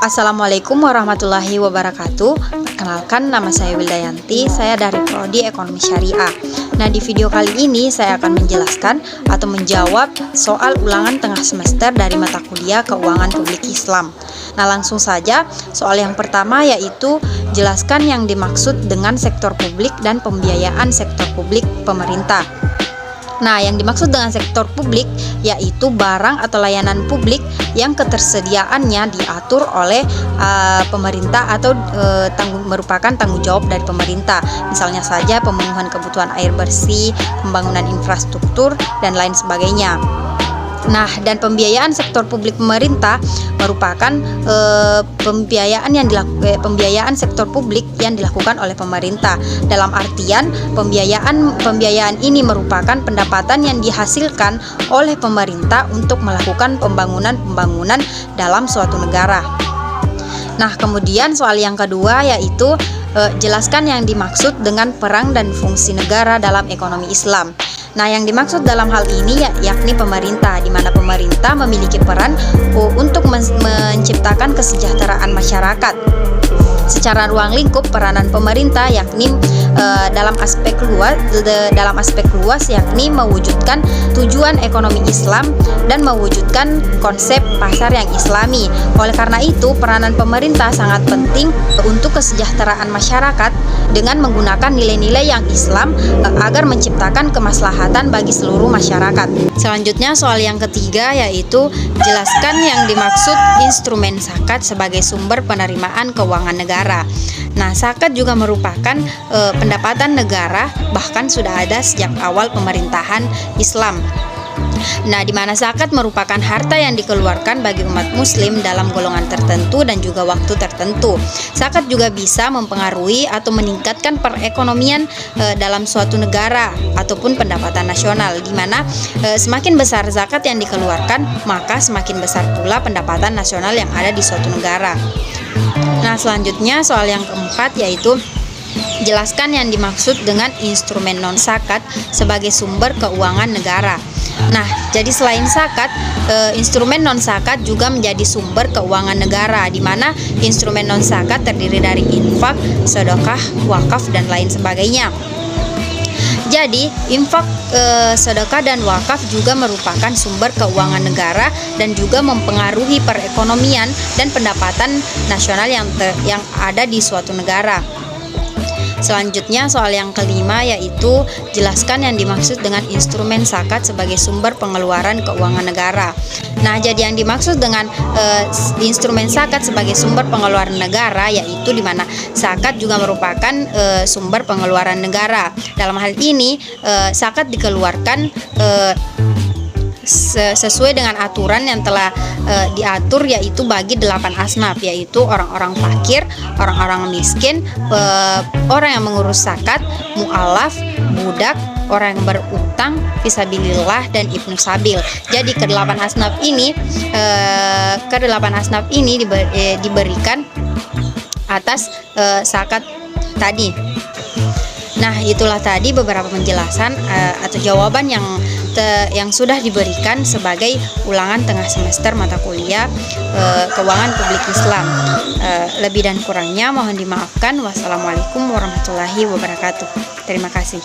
Assalamualaikum warahmatullahi wabarakatuh. Perkenalkan, nama saya Wildayanti, saya dari Prodi Ekonomi Syariah. Nah, di video kali ini saya akan menjelaskan atau menjawab soal ulangan tengah semester dari mata kuliah Keuangan Publik Islam. Nah, langsung saja, soal yang pertama yaitu jelaskan yang dimaksud dengan sektor publik dan pembiayaan sektor publik pemerintah. Nah, yang dimaksud dengan sektor publik yaitu barang atau layanan publik yang ketersediaannya diatur oleh pemerintah atau merupakan tanggung jawab dari pemerintah. Misalnya saja pemenuhan kebutuhan air bersih, pembangunan infrastruktur, dan lain sebagainya. Nah, dan pembiayaan sektor publik pemerintah merupakan pembiayaan sektor publik yang dilakukan oleh pemerintah. Dalam artian pembiayaan ini merupakan pendapatan yang dihasilkan oleh pemerintah untuk melakukan pembangunan dalam suatu negara. Nah, kemudian soal yang kedua yaitu jelaskan yang dimaksud dengan peran dan fungsi negara dalam ekonomi Islam. Nah, yang dimaksud dalam hal ini yakni pemerintah, di mana pemerintah memiliki peran untuk menciptakan kesejahteraan masyarakat. Secara ruang lingkup, peranan pemerintah yakni dalam aspek luas yakni mewujudkan tujuan ekonomi Islam dan mewujudkan konsep pasar yang Islami. Oleh karena itu, peranan pemerintah sangat penting untuk kesejahteraan masyarakat dengan menggunakan nilai-nilai yang Islam agar menciptakan kemaslahatan bagi seluruh masyarakat. Selanjutnya, soal yang ketiga yaitu jelaskan yang dimaksud instrumen zakat sebagai sumber penerimaan keuangan negara. Nah, zakat juga merupakan pendapatan negara, bahkan sudah ada sejak awal pemerintahan Islam. Nah, di mana zakat merupakan harta yang dikeluarkan bagi umat muslim dalam golongan tertentu dan juga waktu tertentu. Zakat juga bisa mempengaruhi atau meningkatkan perekonomian dalam suatu negara ataupun pendapatan nasional, di mana semakin besar zakat yang dikeluarkan, maka semakin besar pula pendapatan nasional yang ada di suatu negara. Nah, selanjutnya soal yang keempat yaitu jelaskan yang dimaksud dengan instrumen non-zakat sebagai sumber keuangan negara. Nah, jadi selain zakat, instrumen non-zakat juga menjadi sumber keuangan negara, di mana instrumen non-zakat terdiri dari infak, sedekah, wakaf, dan lain sebagainya. Jadi, infak, sedekah, dan wakaf juga merupakan sumber keuangan negara dan juga mempengaruhi perekonomian dan pendapatan nasional yang ada di suatu negara. Selanjutnya, soal yang kelima yaitu jelaskan yang dimaksud dengan instrumen zakat sebagai sumber pengeluaran keuangan negara. Nah, jadi yang dimaksud dengan instrumen zakat sebagai sumber pengeluaran negara yaitu di mana zakat juga merupakan sumber pengeluaran negara. Dalam hal ini, zakat dikeluarkan sesuai dengan aturan yang telah diatur, yaitu bagi 8 asnaf, yaitu orang-orang fakir, orang-orang miskin, orang yang mengurus zakat, mu'alaf, budak, orang yang berutang, fisabilillah, dan ibnu sabil. Jadi ke-8 asnaf ini diberikan atas zakat tadi. Nah, itulah tadi beberapa penjelasan atau jawaban yang sudah diberikan sebagai ulangan tengah semester mata kuliah Keuangan Publik Islam. Lebih dan kurangnya mohon dimaafkan. Wassalamualaikum warahmatullahi wabarakatuh. Terima kasih.